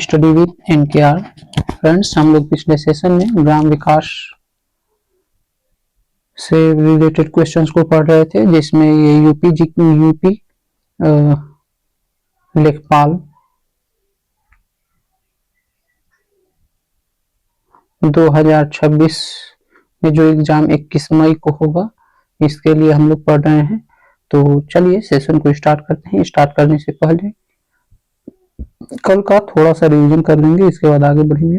Study with एनकेआर। Friends, हम लोग पिछले सेशन में ग्राम विकास से रिलेटेड क्वेश्चंस को पढ़ रहे थे, जिसमें ये यूपी लेखपाल 2026 में जो एग्जाम 21 मई को होगा, इसके लिए हम लोग पढ़ रहे हैं। तो चलिए सेशन को स्टार्ट करते हैं। स्टार्ट करने से पहले कल का थोड़ा सा रिवीजन कर लेंगे, इसके बाद आगे बढ़ेंगे।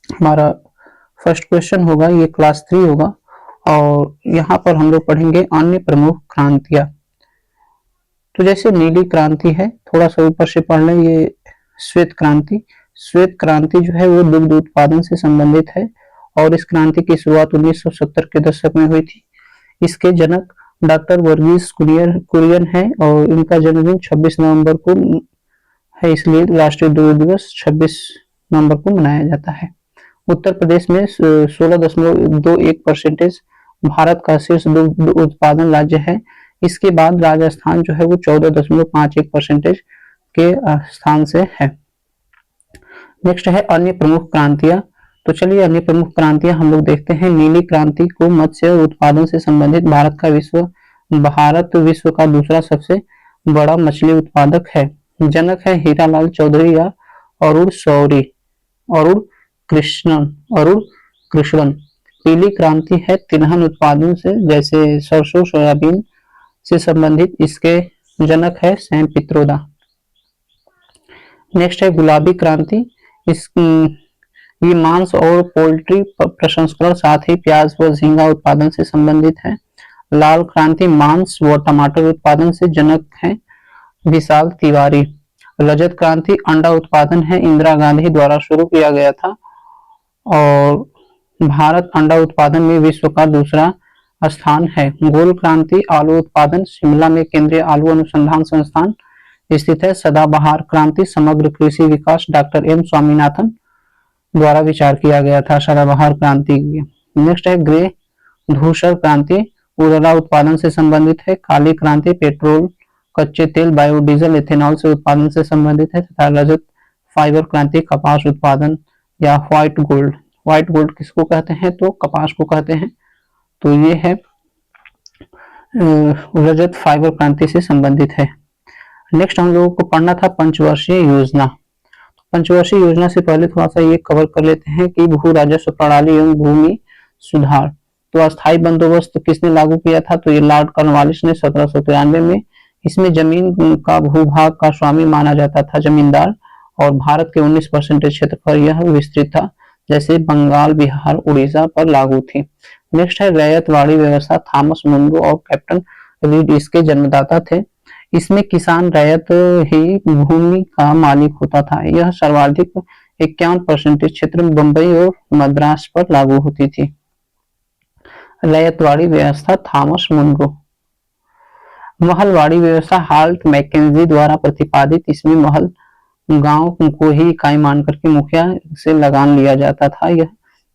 हमारा फर्स्ट क्वेश्चन होगा, ये क्लास 3 होगा और यहाँ पर हम लोग पढ़ेंगे अन्य प्रमुख क्रांतियां। तो जैसे नीली क्रांति है, थोड़ा सा ऊपर से पढ़ लें, ये श्वेत क्रांति। श्वेत क्रांति जो है वो दुग्ध उत्पादन से संबंधित है और इस क्रांति की शुरुआत 1970 के दशक में हुई थी। इसके जनक डॉक्टर वर्गीस कुरियन है और इनका जन्मदिन 26 नवंबर को है, इसलिए राष्ट्रीय दुग्ध दिवस 26 नवंबर को मनाया जाता है। उत्तर प्रदेश में 16.21% भारत का शीर्ष दुग्ध उत्पादन राज्य है। इसके बाद राजस्थान जो है वो 14.51% के स्थान से है। नेक्स्ट है अन्य प्रमुख क्रांतियां। तो चलिए अन्य प्रमुख क्रांतियां हम लोग देखते हैं। नीली क्रांति को मत्स्य उत्पादन से संबंधित भारत विश्व का दूसरा सबसे बड़ा मछली उत्पादक है। जनक है हीरालाल चौधरी या अरुण कृष्णन। पीली क्रांति है तिलहन उत्पादन से, जैसे सरसों सोयाबीन से संबंधित, इसके जनक है सैम पित्रोदा। नेक्स्ट है गुलाबी क्रांति। ये मांस और पोल्ट्री प्रसंस्करण, साथ ही प्याज व झींगा उत्पादन से संबंधित है। लाल क्रांति मांस व टमाटर उत्पादन से, जनक है विशाल तिवारी। रजत क्रांति अंडा उत्पादन है, इंदिरा गांधी द्वारा शुरू किया गया था और भारत अंडा उत्पादन में विश्व का दूसरा स्थान है। गोल क्रांति आलू उत्पादन, शिमला में केंद्रीय आलू अनुसंधान संस्थान स्थित है। सदाबहार क्रांति समग्र कृषि विकास, डॉक्टर एम स्वामीनाथन द्वारा विचार किया गया था सदाबहार क्रांति। नेक्स्ट है ग्रे धूसर क्रांति, उर्वरा उत्पादन से संबंधित है। काली क्रांति पेट्रोल, कच्चे तेल, बायोडीजल, इथेनॉल से उत्पादन से संबंधित है। तथा रजत फाइबर क्रांति कपास उत्पादन या व्हाइट गोल्ड किसको कहते हैं, तो कपास को कहते हैं। तो ये है रजत फाइबर क्रांति से संबंधित है। नेक्स्ट हम लोगों को पढ़ना था पंचवर्षीय योजना। पंचवर्षीय योजना से पहले थोड़ा सा ये कवर कर लेते हैं कि भू राजस्व प्रणाली एवं भूमि सुधार। तो अस्थायी बंदोबस्त किसने लागू किया था, तो ये लॉर्ड कॉर्नवालिस ने 1793 में। इसमें जमीन का भूभाग का स्वामी माना जाता था जमींदार और भारत के 19% क्षेत्र पर यह विस्तृत था, जैसे बंगाल, बिहार, उड़ीसा पर लागू थी। नेक्स्ट है रैयतवाड़ी व्यवस्था। थॉमस मुनरो और कैप्टन रीड इसके जन्मदाता थे। इसमें किसान रैयत ही भूमि का मालिक होता था। यह सर्वाधिक 51% क्षेत्र बंबई और मद्रास पर लागू होती थी। रैयतवाड़ी व्यवस्था थॉमस मुनरो। महलवाड़ी व्यवस्था हाल्ट मैकेंजी द्वारा प्रतिपादित। इसमें महल गांव को ही इकाई मानकर के मुखिया से लगान लिया जाता था। यह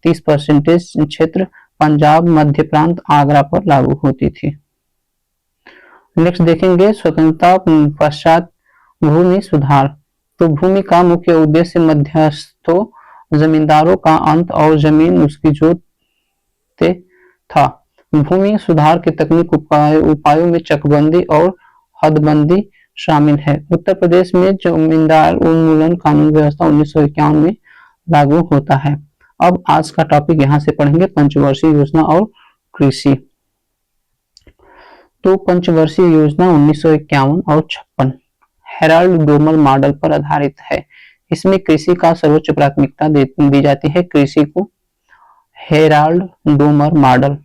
30% क्षेत्र पंजाब, मध्य प्रांत, आगरा पर लागू होती थी। नेक्स्ट देखेंगे स्वतंत्रता पश्चात भूमि सुधार। तो भूमि का मुख्य उद्देश्य मध्यस्थों जमींदारों का अंत और जमीन उसकी जोते था। भूमि सुधार के तकनीक उपायों में चकबंदी और हदबंदी शामिल है। उत्तर प्रदेश में जमींदार उन्मूलन कानून व्यवस्था 1951 में लागू होता है। अब आज का टॉपिक यहाँ से पढ़ेंगे पंचवर्षीय योजना और कृषि। तो पंचवर्षीय योजना 1951 और 56 हेराल्ड डोमर मॉडल पर आधारित है। इसमें कृषि का सर्वोच्च प्राथमिकता दी जाती है। कृषि को हेराल्ड डोमर मॉडल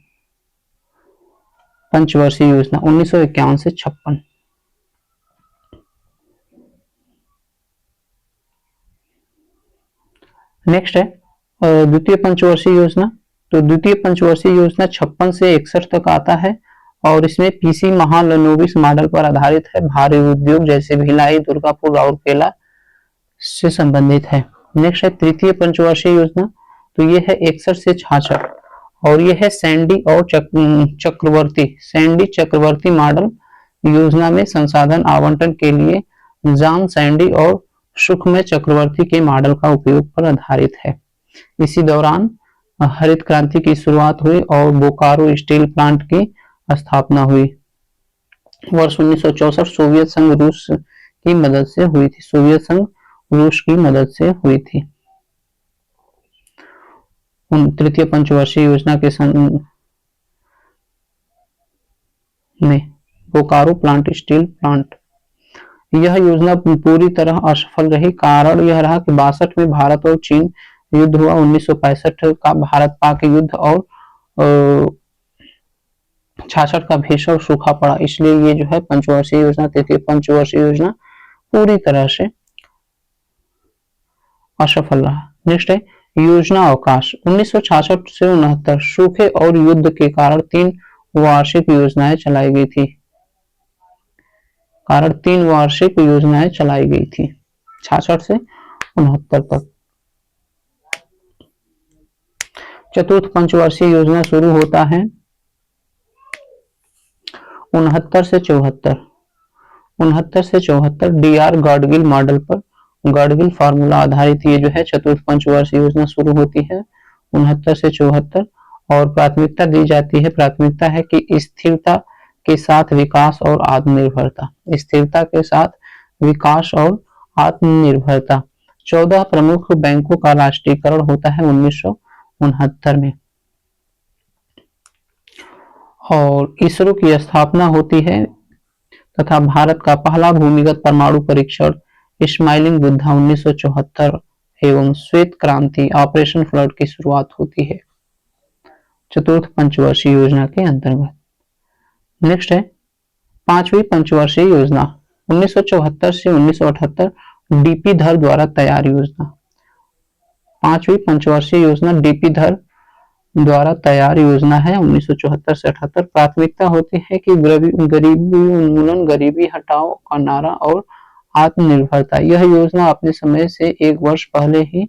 पंचवर्षीय योजना 1951 से 56। नेक्स्ट है द्वितीय पंचवर्षीय योजना। तो द्वितीय पंचवर्षीय योजना 56 से 61 तक आता है और इसमें पीसी महालनोबिस मॉडल पर आधारित है। भारी उद्योग जैसे भिलाई, दुर्गापुर, राउरकेला से संबंधित है। नेक्स्ट है तृतीय पंचवर्षीय योजना। तो ये है 61 से 66 और ये है सैंडी और चक्रवर्ती मॉडल योजना में संसाधन आवंटन के लिए जॉन सैंडी और सुखमय चक्रवर्ती के मॉडल का उपयोग पर आधारित है। इसी दौरान हरित क्रांति की शुरुआत हुई और बोकारो स्टील प्लांट की स्थापना हुई। वर्ष 1964 सोवियत संघ रूस की मदद से हुई थी। सोवियत संघ रूस की मदद से हुई थी। तृतीय पंचवर्षीय योजना के में बोकारो प्लांट स्टील प्लांट, यह योजना पूरी तरह असफल रही। कारण यह रहा कि 62 में भारत और चीन युद्ध हुआ। 1965 का भारत पाक युद्ध और 66 का भीषण सूखा पड़ा। इसलिए ये जो है पंचवर्षीय योजना, तृतीय पंचवर्षीय योजना पूरी तरह से असफल रहा। नेक्स्ट है योजना अवकाश। 1966 से 69 सूखे और युद्ध के कारण 3 वार्षिक योजनाएं चलाई गई थी। 66 से 69 तक। चतुर्थ पंचवर्षीय योजना शुरू होता है 69 से 74 डी.आर. गाडगिल मॉडल पर, गाडगिल फार्मूला आधारित ये जो है चतुर्थ पंचवर्षीय योजना शुरू होती है 69 से 74 और प्राथमिकता दी जाती है। प्राथमिकता है कि स्थिरता के साथ विकास और आत्मनिर्भरता। स्थिरता के साथ विकास और आत्मनिर्भरता। 14 प्रमुख बैंकों का राष्ट्रीयकरण होता है 1969 में और इसरो की स्थापना होती है तथा भारत का पहला भूमिगत परमाणु परीक्षण स्माइलिंग बुद्धा 1974 एवं श्वेत क्रांति ऑपरेशन फ्लड की शुरुआत होती है चतुर्थ पंचवर्षीय योजना के अंतर्गत। नेक्स्ट है पांचवी पंचवर्षीय योजना 1974 से 1978 डीपी धर द्वारा तैयार योजना। पांचवी पंचवर्षीय योजना डीपी धर द्वारा तैयार योजना है 1974 से 78। प्राथमिकता होती है कि गरीबी उन्मूलन, गरीबी हटाओ का नारा और आत्मनिर्भरता। यह योजना अपने समय से एक वर्ष पहले ही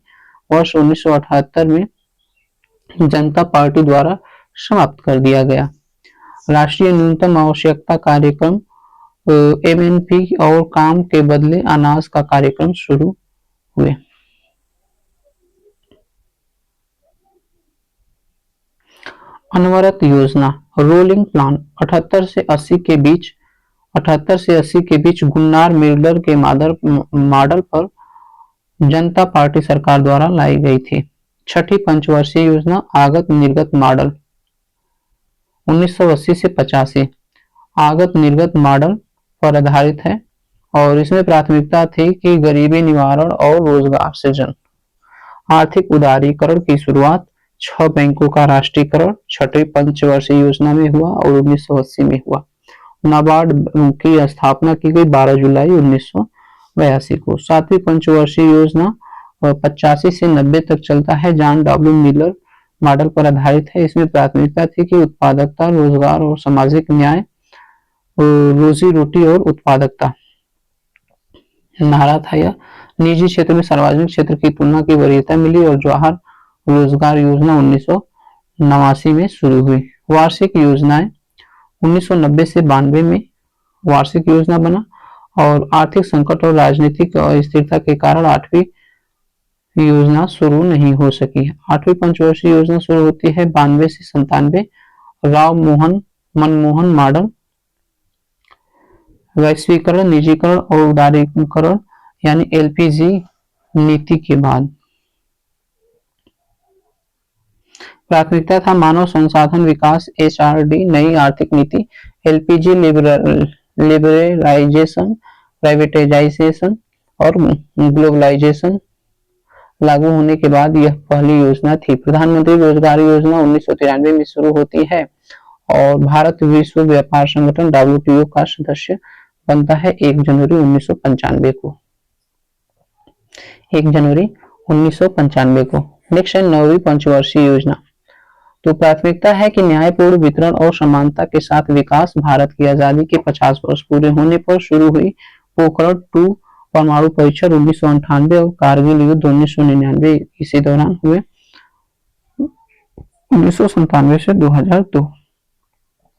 वर्ष 1978 में जनता पार्टी द्वारा समाप्त कर दिया गया। राष्ट्रीय न्यूनतम आवश्यकता कार्यक्रम एमएनपी और काम के बदले अनाज का कार्यक्रम शुरू हुए। अनवरत योजना रोलिंग प्लान 78 से 80 के बीच गुन्नार मिलर के मॉडल पर जनता पार्टी सरकार द्वारा लाई गई थी। छठी पंचवर्षीय योजना आगत निर्गत मॉडल 1980 से 85 आगत निर्गत मॉडल पर आधारित है और इसमें प्राथमिकता थी कि गरीबी निवारण और रोजगार सृजन। आर्थिक उदारीकरण की शुरुआत 6 बैंकों का राष्ट्रीयकरण छठी पंचवर्षीय योजना में हुआ और 1980 में हुआ। नाबार्ड की स्थापना की गई 12 जुलाई 1982 को। सातवीं पंचवर्षीय योजना 85 से 90 तक चलता है। जॉन डब्ल्यू मिलर मॉडल पर आधारित है। इसमें प्राथमिकता थी कि उत्पादकता, रोजगार और सामाजिक न्याय, रोजी रोटी और उत्पादकता नारा था यह। निजी क्षेत्र में सार्वजनिक क्षेत्र की तुलना की वरीयता मिली और जवाहर रोजगार योजना 1989 में शुरू हुई। वार्षिक योजनाएं 1990 से 92 में वार्षिक योजना बना और आर्थिक संकट और राजनीतिक अस्थिरता के कारण 8वीं योजना शुरू नहीं हो सकी। 8वीं पंचवर्षीय योजना शुरू होती है 92 से 97 राव मनमोहन मॉडल। वैश्वीकरण, निजीकरण और उदारीकरण यानी एलपीजी नीति के बाद प्राथमिकता था मानव संसाधन विकास एचआरडी, नई आर्थिक नीति, एलपीजी लिबरलाइजेशन, प्राइवेटाइजेशन और ग्लोबलाइजेशन लागू होने के बाद यह पहली योजना थी। प्रधानमंत्री रोजगार योजना 1993 में शुरू होती है और भारत विश्व व्यापार संगठन डब्ल्यूटीओ का सदस्य बनता है 1 जनवरी 1995 को। 1 जनवरी 1995 को। नेक्स्ट है 9वीं पंचवर्षीय योजना। तो प्राथमिकता है कि न्यायपूर्ण वितरण और समानता के साथ विकास। भारत की आजादी के 50 वर्ष पूरे होने पर शुरू हुई पोखरण 2 परमाणु परीक्षण 1998 और कारगिल युद्ध 1999 इसी दौरान हुए 1997 से 2002।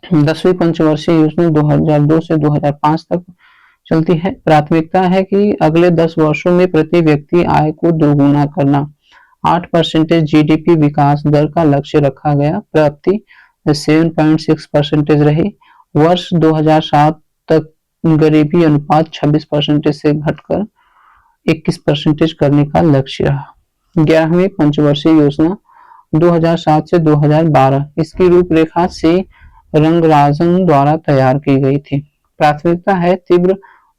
10वीं पंचवर्षीय योजना 2002 से 2005 तक चलती है। प्राथमिकता है कि अगले 10 वर्षों में प्रति व्यक्ति आय को दोगुना करना। 8% जीडीपी विकास दर का लक्ष्य रखा गया। प्राप्ति 7.6% रही। वर्ष 2007 तक गरीबी अनुपात 26% से घटकर 21% करने का लक्ष्य रहा। 11वीं पंचवर्षीय योजना 2007 से 2012 इसकी रूपरेखा सी रंगराजन द्वारा तैयार की गई थी। प्राथमिकता है तीव्र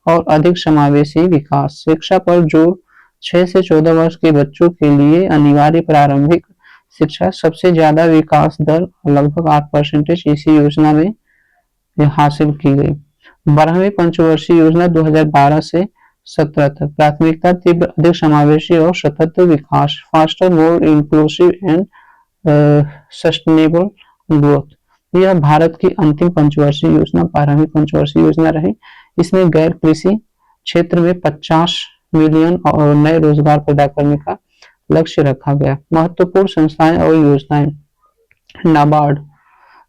और अधिक समावेशी विकास। शिक्षा पर जोर। 6 से 14 वर्ष के बच्चों के लिए अनिवार्य प्रारंभिक शिक्षा सबसे ज्यादा विकास दर लगभग 8% इसी योजना में हासिल की गई। 12वीं पंचवर्षीय योजना 2012 से 17 तक प्राथमिकता तीव्र अधिक समावेशी और सतत विकास। Faster more inclusive and sustainable growth. यह भारत की अंतिम पंचवर्षीय योजना 12वीं पंचवर्षीय योजना रही। इसमें गैर कृषि क्षेत्र में 50 मिलियन और नए रोजगार पैदा करने का लक्ष्य रखा गया। महत्वपूर्ण संस्थाएं और योजनाएं। नाबार्ड।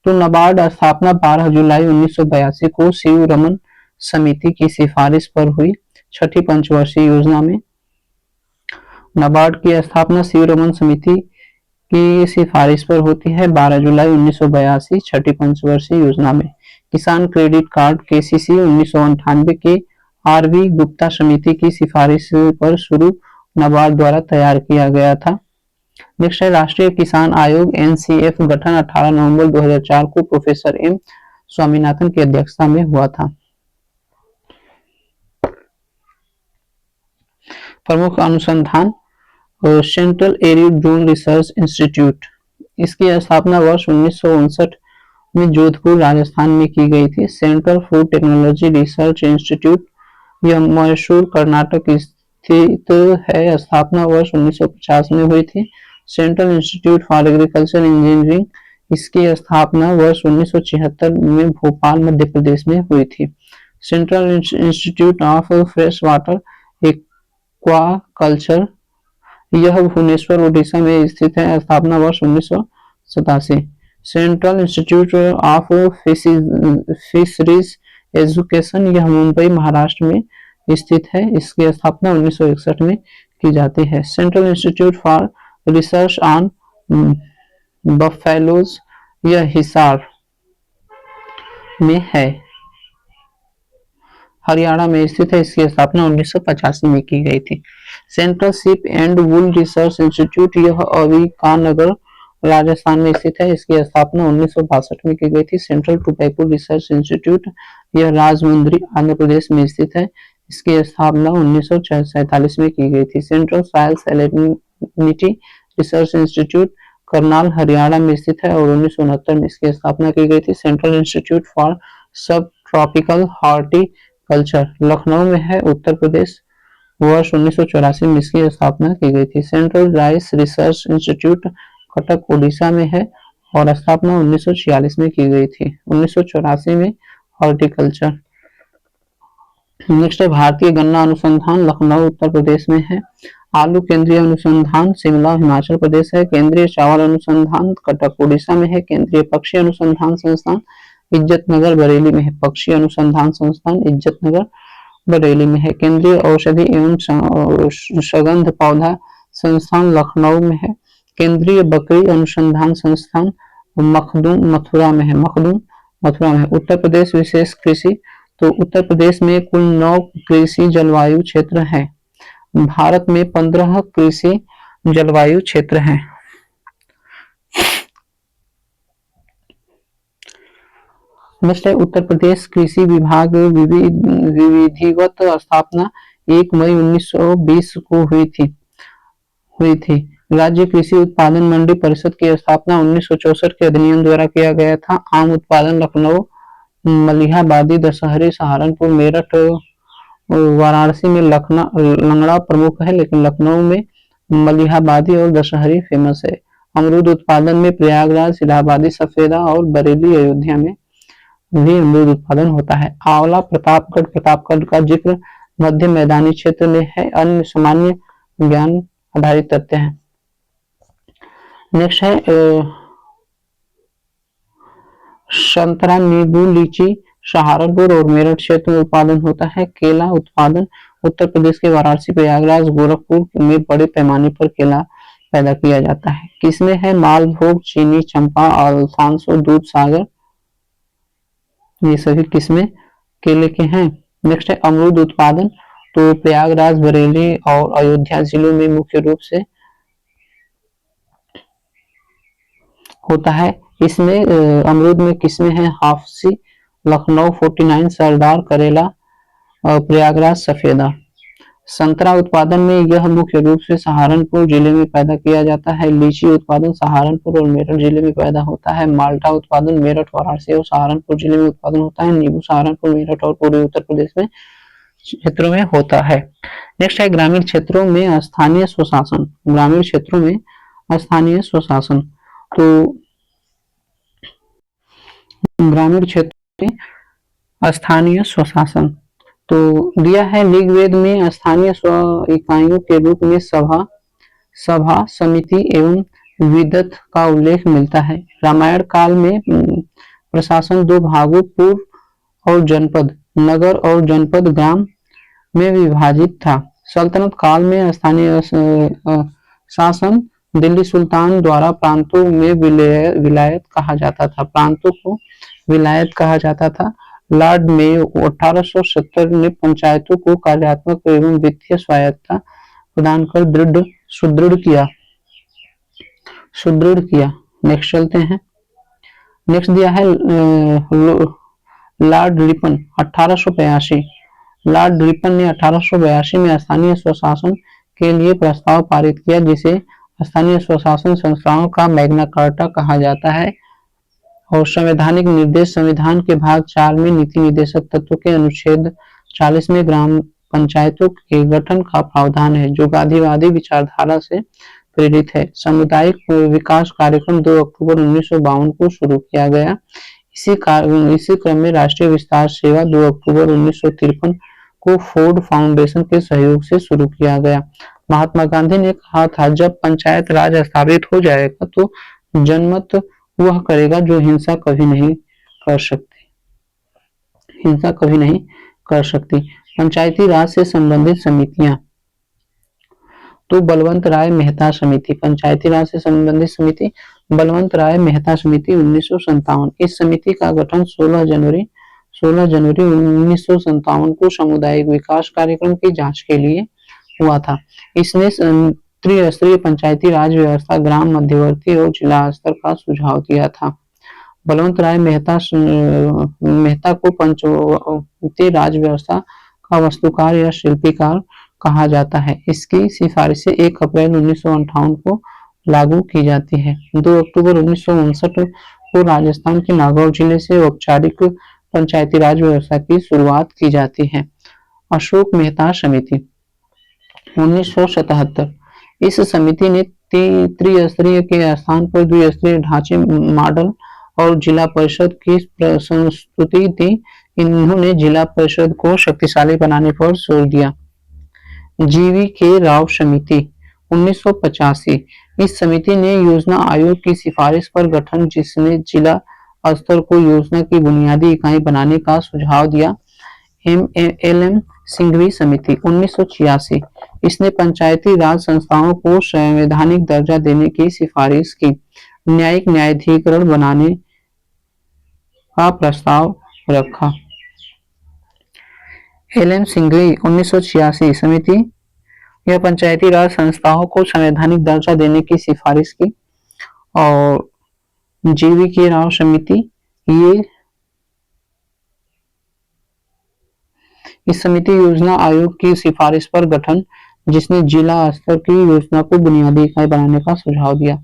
तो नाबार्ड स्थापना 12 जुलाई 1982 को सीवी रमन समिति की सिफारिश पर हुई। छठी पंचवर्षीय योजना में नाबार्ड की स्थापना सीवी रमन समिति की सिफारिश पर होती है 12 जुलाई 1982 छठी पंचवर्षीय योजना में। किसान क्रेडिट कार्ड केसीसी 1998 के आरवी गुप्ता समिति की सिफारिश पर शुरू नाबार्ड द्वारा तैयार किया गया था। नेक्स्ट है राष्ट्रीय किसान आयोग एनसीएफ गठन 18 नवंबर 2004 को प्रोफेसर एम स्वामीनाथन की अध्यक्षता में हुआ था। प्रमुख अनुसंधान central arid zone research institute. इसकी स्थापना वर्ष 1959 में जोधपुर राजस्थान में की गई थी। Central food technology research institute यह मैसूर कर्नाटक स्थित है। स्थापना वर्ष 1950 में हुई थी। Central institute for agriculture engineering इसकी स्थापना वर्ष 1976 में भोपाल मध्य प्रदेश में हुई थी। Central institute of fresh water aquaculture यह भुवनेश्वर उड़ीसा में स्थित है। स्थापना वर्ष 1987। Central institute of fisheries education यह मुंबई महाराष्ट्र में स्थित है। इसकी स्थापना 1961 में की जाती है। Central institute for research on buffaloes यह हिसार में है, हरियाणा में स्थित है। इसकी स्थापना 1985 में की गई थी। Central ship and wool research institute यह अविकानगर राजस्थान में स्थित है। इसकी स्थापना 1962 में की गई थी। सेंट्रल टोबैको रिसर्च इंस्टीट्यूट यह राजमुंद्री आंध्र प्रदेश में स्थित है। इसकी स्थापना 1947 में की गई थी। Central soil salinity research institute Karnal Haryana में स्थित है और 1969 में इसकी स्थापना की गई थी। सेंट्रल इंस्टीट्यूट फॉर सब ट्रॉपिकल हॉर्टिकल्चर लखनऊ में है, उत्तर प्रदेश। वर्ष 1984 में इसकी स्थापना की गई थी। Central rice research institute Cuttack Orissa में है और स्थापना 1946 में की गई थी। 1984 में हॉर्टिकल्चर। नेक्स्ट है भारतीय गन्ना अनुसंधान लखनऊ उत्तर प्रदेश में है। आलू केंद्रीय अनुसंधान शिमला हिमाचल प्रदेश है। केंद्रीय चावल अनुसंधान कटक उड़ीसा में है। केंद्रीय पक्षी अनुसंधान संस्थान इज्जतनगर बरेली में है। पक्षी अनुसंधान संस्थान इज्जतनगर बरेली में है। केंद्रीय औषधि एवं सुगंध पौधा संस्थान लखनऊ में है। केंद्रीय बकरी अनुसंधान संस्थान मखदूम मथुरा में है। मखदूम मथुरा में है। उत्तर प्रदेश विशेष कृषि। तो उत्तर प्रदेश में कुल 9 कृषि जलवायु क्षेत्र हैं। भारत में 15 कृषि जलवायु क्षेत्र हैं। नेक्स्ट है उत्तर प्रदेश कृषि विभाग विधिवत स्थापना 1 मई 1920 को हुई थी। राज्य कृषि उत्पादन मंडी परिषद की स्थापना 1964 के अधिनियम द्वारा किया गया था। आम उत्पादन लखनऊ मलिहाबादी दशहरी सहारनपुर मेरठ वाराणसी में लंगड़ा प्रमुख है, लेकिन लखनऊ में मलिहाबादी और दशहरी फेमस है। अमरूद उत्पादन में प्रयागराज इलाहाबादी सफेदा और बरेली अयोध्या में भी अमरूद उत्पादन होता है। आंवला प्रतापगढ़ का जिक्र मध्य मैदानी क्षेत्र में है। अन्य सामान्य ज्ञान आधारित तथ्य हैं। नेक्स्ट है संतरा नींबू लीची सहारनपुर और मेरठ क्षेत्र में उत्पादन होता है। केला उत्पादन उत्तर प्रदेश के वाराणसी, प्रयागराज, गोरखपुर में बड़े पैमाने पर केला पैदा किया जाता है। किस्में है मालभोग, चीनी, चंपा, अल्फांसो, दूध सागर, ये सभी किस्में केले के हैं। नेक्स्ट है अमरूद उत्पादन, तो प्रयागराज, बरेली और अयोध्या जिलों में मुख्य रूप से होता है। इसमें अमरूद में किस्में हैं हाफसी, लखनऊ 49, सरदार, करेला, प्रयागराज, सफेदा। संतरा उत्पादन में यह मुख्य रूप से सहारनपुर जिले में पैदा किया जाता है। लीची उत्पादन सहारनपुर और मेरठ जिले में पैदा होता है। माल्टा उत्पादन मेरठ, वाराणसी और सहारनपुर जिले में उत्पादन होता है। नींबू सहारनपुर, मेरठ और पूर्वी उत्तर प्रदेश में क्षेत्रों में होता है। नेक्स्ट है ग्रामीण क्षेत्रों में स्थानीय स्वशासन। ग्रामीण क्षेत्रों में स्थानीय स्वशासन, तो ग्रामीण क्षेत्र में स्थानीय स्वशासन तो दिया है। ऋग्वेद में स्थानीय स्व इकाइयों के रूप में सभा, समिति एवं विदत का उल्लेख मिलता है। रामायण काल में प्रशासन दो भागों, पूर्व और जनपद, नगर और जनपद, ग्राम में विभाजित था। सल्तनत काल में स्थानीय शासन दिल्ली सुल्तान द्वारा प्रांतों में विलायत कहा जाता था। प्रांतों को विलायत कहा जाता था। लॉर्ड मेयो 1870 ने पंचायतों को कार्यात्मक एवं वित्तीय स्वायत्तता प्रदान कर सुदृढ़ किया। नेक्स्ट चलते हैं। नेक्स्ट दिया है लॉर्ड रिपन 1882। लॉर्ड रिपन ने 1882 में स्थानीय स्वशासन के लिए प्रस्ताव पारित किया, जिसे स्थानीय स्वशासन संस्थाओं का मैग्ना कार्टा कहा जाता है। और संवैधानिक निर्देश संविधान के भाग 4 में नीति निर्देशक तत्व के अनुच्छेद 40 में ग्राम पंचायतों के गठन का प्रावधान है, जो गांधीवादी विचारधारा से प्रेरित है। सामुदायिक विकास कार्यक्रम 2 अक्टूबर 1952 को शुरू किया गया। इसी क्रम में राष्ट्रीय विस्तार सेवा 2 अक्टूबर 1953 को फोर्ड फाउंडेशन के सहयोग से शुरू किया गया। महात्मा गांधी ने कहा था, जब पंचायत राज स्थापित हो जाएगा तो जनमत वह करेगा जो हिंसा कभी नहीं कर सकती। पंचायती राज से संबंधित समितियां, तो बलवंत राय मेहता समिति। पंचायती राज से संबंधित समिति बलवंत राय मेहता समिति 1957। इस समिति का गठन 16 जनवरी 1957 को सामुदायिक विकास कार्यक्रम की जांच के लिए हुआ था। इसने त्रिस्तरीय पंचायती राज व्यवस्था, ग्राम मध्यवर्ती और जिला स्तर का सुझाव दिया था। बलवंत राय मेहता को पंचायती राज व्यवस्था का वास्तुकार या शिल्पीकार कहा जाता है। इसकी सिफारिशें 1 अप्रैल 1958 को लागू की जाती है। 2 अक्टूबर 1959 को राजस्थान के नागौर जिले से औपचारिक पंचायती राज व्यवस्था की शुरुआत की जाती है। अशोक मेहता समिति 1977। इस समिति ने त्रिस्तरीय के स्थान पर द्विस्तरीय ढांचे, मॉडल और जिला परिषद की संस्तुति दी। इन्होंने जिला परिषद को शक्तिशाली बनाने पर जोर दिया। जीवी के राव समिति 1985। इस समिति ने योजना आयोग की सिफारिश पर गठन, जिसने जिला स्तर को योजना की बुनियादी इकाई बनाने का सुझाव दिया। LM सिंघवी समिति 1986। इसने पंचायती राज संस्थाओं को संवैधानिक दर्जा देने की सिफारिश की। न्यायिक न्यायाधिकरण बनाने का प्रस्ताव रखा। LM सिंघवी 1986 समिति यह पंचायती राज संस्थाओं को संवैधानिक दर्जा देने की सिफारिश की। और जीवी के राव समिति, ये इस समिति योजना आयोग की सिफारिश पर गठन, जिसने जिला स्तर की योजना को बुनियादी इकाई बनाने का सुझाव दिया।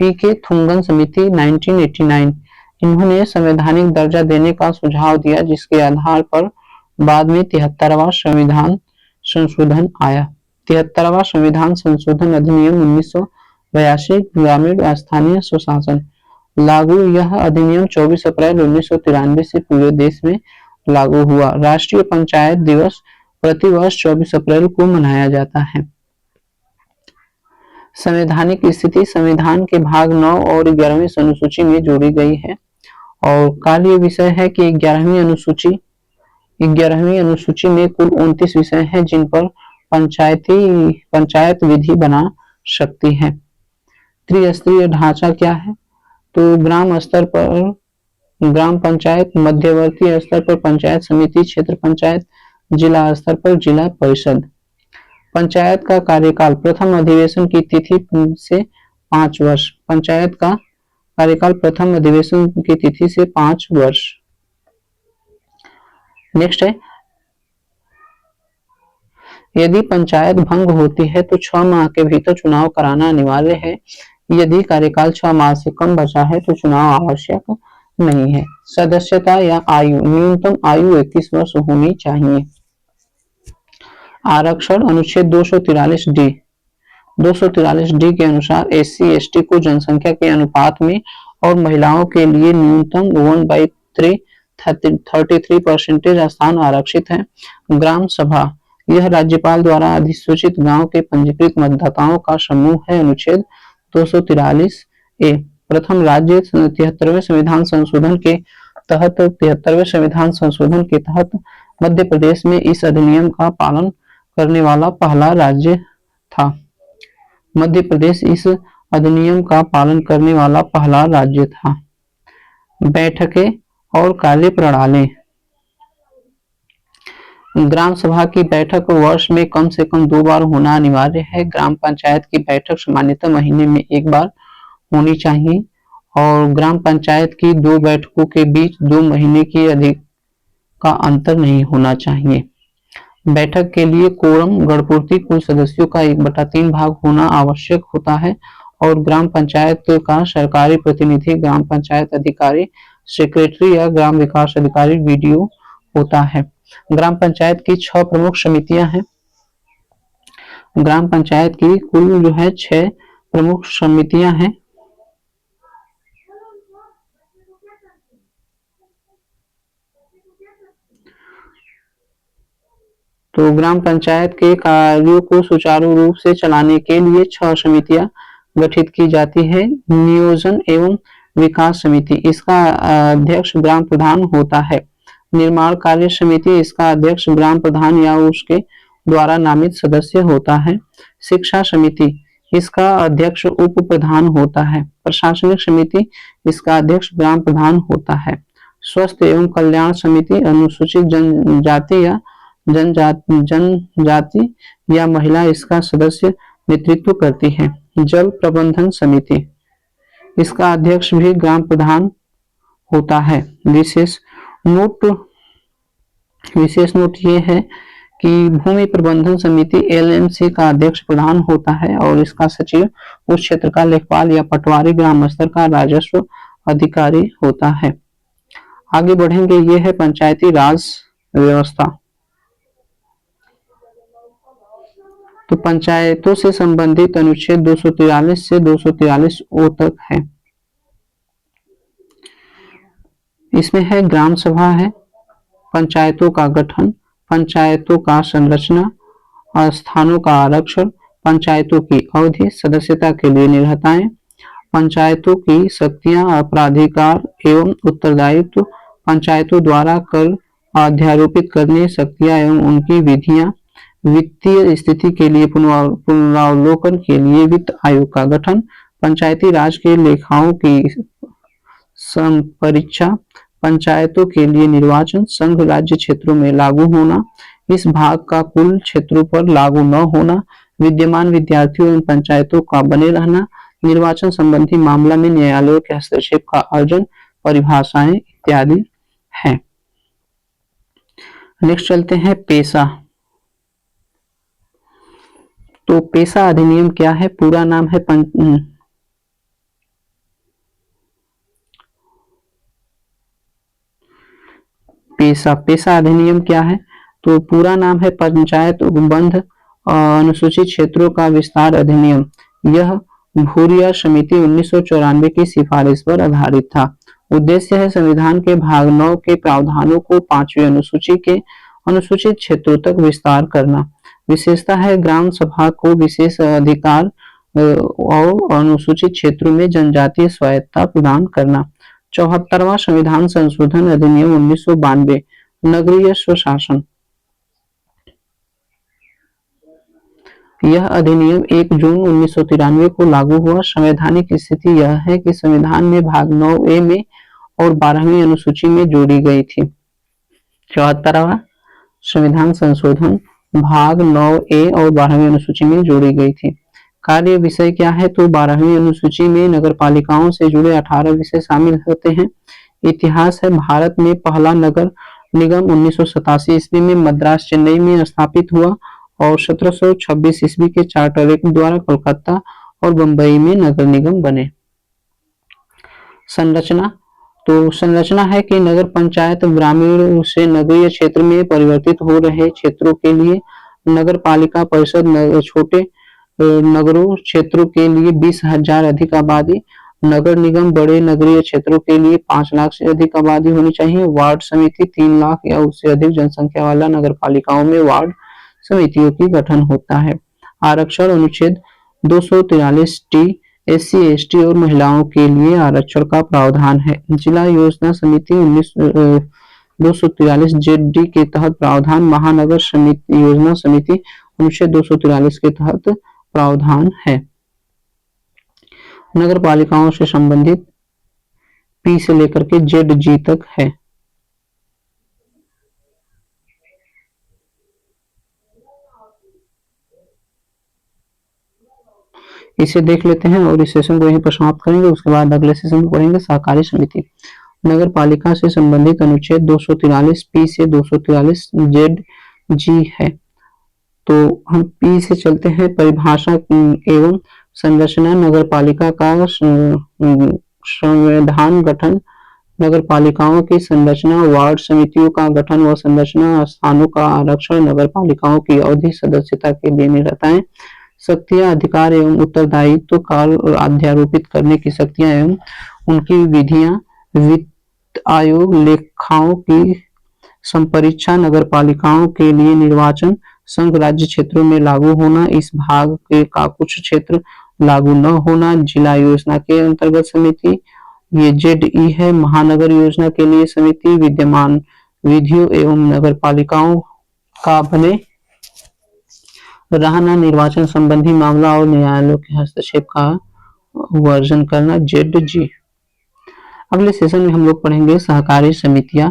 PK थुंगन समिति 1989। इन्होंने संवैधानिक दर्जा देने का सुझाव दिया, जिसके आधार पर बाद में 73वां संविधान संशोधन आया। 73वां संविधान संशोधन अधिनियम 1982 ग्रामीण स्थानीय स्वशासन लागू। यह अधिनियम 24 अप्रैल 1993 से पूरे देश में लागू हुआ। राष्ट्रीय पंचायत दिवस प्रतिवर्ष 24 अप्रैल को मनाया जाता है। संवैधानिक स्थिति संविधान के भाग 9 और 11वें अनुसूची में जोड़ी गई है। और कार्य विषय है कि 11वीं अनुसूची में कुल 29 विषय हैं जिन पर पंचायत विधि बना सकती है। त्रिस्तरीय ढांचा क्या है? तो ग्राम स्तर पर ग्राम पंचायत, मध्यवर्ती स्तर पर पंचायत समिति, क्षेत्र पंचायत, जिला स्तर पर जिला परिषद। पंचायत का कार्यकाल प्रथम अधिवेशन की तिथि से 5 वर्ष। पंचायत का कार्यकाल प्रथम अधिवेशन की तिथि से 5 वर्ष। नेक्स्ट है, यदि पंचायत भंग होती है तो 6 माह के भीतर चुनाव कराना अनिवार्य है। यदि कार्यकाल 6 माह से कम बचा है तो चुनाव आवश्यक नहीं है। सदस्यता या आयु, न्यूनतम आयु 21 वर्ष होनी चाहिए। आरक्षण अनुच्छेद 243 डी 243 डी के अनुसार SC ST को जनसंख्या के अनुपात में और महिलाओं के लिए न्यूनतम 1/33% स्थान आरक्षित है। ग्राम सभा, यह राज्यपाल द्वारा अधिसूचित गांव के पंजीकृत मतदाताओं का समूह है। अनुच्छेद 243 ए। प्रथम राज्य 73वें संविधान संशोधन के तहत मध्य प्रदेश में इस अधिनियम का पालन करने वाला पहला राज्य था। मध्य प्रदेश इस अधिनियम का पालन करने वाला पहला राज्य था। बैठकें और कार्य प्रणाली। ग्राम सभा की बैठक वर्ष में कम से कम 2 बार होना अनिवार्य है। ग्राम पंचायत की बैठक सामान्यतः महीने में 1 बार होनी चाहिए और ग्राम पंचायत की 2 बैठकों के बीच 2 महीने की अधिक का अंतर नहीं होना चाहिए। बैठक के लिए कोरम गणपूर्ति कुल सदस्यों का 1/3 भाग होना आवश्यक होता है और ग्राम पंचायत का सरकारी प्रतिनिधि ग्राम पंचायत अधिकारी, सेक्रेटरी या ग्राम विकास अधिकारी वीडियो होता है। ग्राम पंचायत की 6 प्रमुख समितियां हैं। ग्राम पंचायत की कुल 6 प्रमुख समितियां हैं। तो ग्राम पंचायत के कार्यों को सुचारू रूप से चलाने के लिए 6 समितियां गठित की जाती है। नियोजन एवं विकास समिति, इसका अध्यक्ष ग्राम प्रधान होता है। निर्माण कार्य समिति, इसका अध्यक्ष ग्राम प्रधान या उसके द्वारा नामित सदस्य होता है। शिक्षा समिति, इसका अध्यक्ष उप प्रधान होता है। प्रशासनिक समिति, इसका अध्यक्ष ग्राम प्रधान होता है। स्वास्थ्य एवं कल्याण समिति, अनुसूचित जनजाति या महिला इसका सदस्य नेतृत्व करती है। जल प्रबंधन समिति, इसका अध्यक्ष भी ग्राम प्रधान होता है। विशेष नोट ये है कि भूमि प्रबंधन समिति LMC का अध्यक्ष प्रधान होता है और इसका सचिव उस क्षेत्र का लेखपाल या पटवारी ग्राम स्तर का राजस्व अधिकारी होता है। आगे बढ़ेंगे, ये है पंचायती राज व्यवस्था। तो पंचायतों से संबंधित अनुच्छेद 243 से 243 ओ तक है। इसमें है ग्राम सभा है, पंचायतों का गठन, पंचायतों का संरचना, स्थानों का आरक्षण, पंचायतों की अवधि, सदस्यता के लिए निर्हताएं, पंचायतों की शक्तियां, अपराधिकार एवं उत्तरदायित्व, पंचायतों द्वारा कर अध्यारोपित करने शक्तियां एवं उनकी विधियां, वित्तीय स्थिति के लिए पुनरावलोकन के लिए वित्त आयोग का गठन, पंचायती राज के लेखाओं की परीक्षा, पंचायतों के लिए निर्वाचन, संघ राज्य क्षेत्रों में लागू होना, इस भाग का कुल क्षेत्रों पर लागू न होना, विद्यमान विद्यार्थियों एवं पंचायतों का बने रहना, निर्वाचन संबंधी मामला में न्यायालयों के हस्तक्षेप का अर्जन, परिभाषाएं इत्यादि हैं। नेक्स्ट चलते हैं पेशा। तो पेशा अधिनियम क्या है? पूरा नाम है पेशा अधिनियम क्या है? तो पूरा नाम है पंचायत उपबंध अनुसूचित क्षेत्रों का विस्तार अधिनियम। यह भूरिया समिति 1994 की सिफारिश पर आधारित था। उद्देश्य है संविधान के भाग 9 के प्रावधानों को 5वीं अनुसूची के अनुसूचित क्षेत्रों तक विस्तार करना। विशेषता है ग्राम सभा को विशेष अधिकार और अनुसूचित क्षेत्रों में जनजातीय स्वायत्तता प्रदान करना। 74वां संविधान संशोधन अधिनियम 1992, नगरीय स्वशासन। यह अधिनियम 1 जून 1993 को लागू हुआ। संवैधानिक स्थिति यह है कि संविधान में भाग 9A में और 12वीं अनुसूची में जोड़ी गई थी। 74वां संविधान संशोधन भाग 9A और 12वीं अनुसूची में जोड़ी गई थी। कार्य विषय क्या है, तो 12वीं अनुसूची में नगर पालिकाओं से जुड़े 18 विषय शामिल होते हैं। इतिहास है, भारत में पहला नगर निगम 1987 ईस्वी में मद्रास चेन्नई में स्थापित हुआ और 1726 ईस्वी के चार्टर एक्ट द्वारा कोलकाता और बंबई में नगर निगम बने। संरचना, तो संरचना है कि नगर पंचायत ग्रामीण से नगरीय क्षेत्र में परिवर्तित हो रहे क्षेत्रों के लिए नगर पालिका परिषद, छोटे नगरों क्षेत्रों के लिए 20,000 अधिक आबादी, नगर निगम बड़े नगरीय क्षेत्रों के लिए 5 लाख से अधिक आबादी होनी चाहिए, वार्ड समिति 3 लाख या उससे अधिक जनसंख्या वाला नगर पालिकाओं में वार्ड समितियों की गठन होता है। आरक्षण अनुच्छेद 243 SC ST और महिलाओं के लिए आरक्षण का प्रावधान है। जिला योजना समिति 243 ZD के तहत प्रावधान, महानगर समिति योजना समिति अनुच्छेद 243 के तहत प्रावधान है। नगर पालिकाओं से संबंधित P से लेकर के ZG तक है। इसे देख लेते हैं और इस सेशन को यहीं पर समाप्त करेंगे। उसके बाद अगले सेशन में पढ़ेंगे सहकारी समिति। नगर पालिका से संबंधित अनुच्छेद 243 P से 243 ZG है। तो हम P से चलते हैं। परिभाषा एवं संरचना, नगर पालिका का संविधान गठन, नगर पालिकाओं की संरचना, वार्ड समितियों का गठन व संरचना, स्थानों का आरक्षण, नगर पालिकाओं की अवधि, सदस्यता के लिए निरताएं, शक्तियां, अधिकार एवं उत्तरदायित्व कार्य अध्यारोपित करने की शक्तियां एवं उनकी विधियां, वित्त आयोग, लेखाओं की संपरीक्षा, नगर पालिकाओं के लिए निर्वाचन, संघ राज्य क्षेत्रों में लागू होना, इस भाग के का कुछ क्षेत्र लागू न होना, जिला योजना के अंतर्गत समिति, ये ZE है। महानगर योजना के लिए समिति, विद्यमान विधियों एवं नगर पालिकाओं का बने रहना, निर्वाचन संबंधी मामला और न्यायालयों के हस्तक्षेप का वर्जन करना, ZG। अगले सेशन में हम लोग पढ़ेंगे सहकारी समितियां।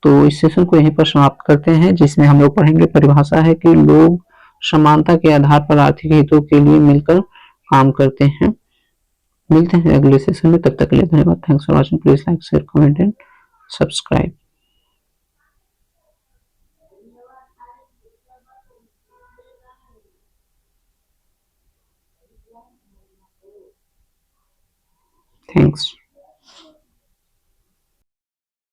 तो इस सेशन को यहीं पर समाप्त करते हैं, जिसमें हम लोग पढ़ेंगे परिभाषा है कि लोग समानता के आधार पर आर्थिक हितों के लिए मिलकर काम करते हैं। मिलते हैं अगले सेशन में, तब तक के लिए धन्यवाद। Thanks for watching. Please like, share, comment and subscribe. Thanks.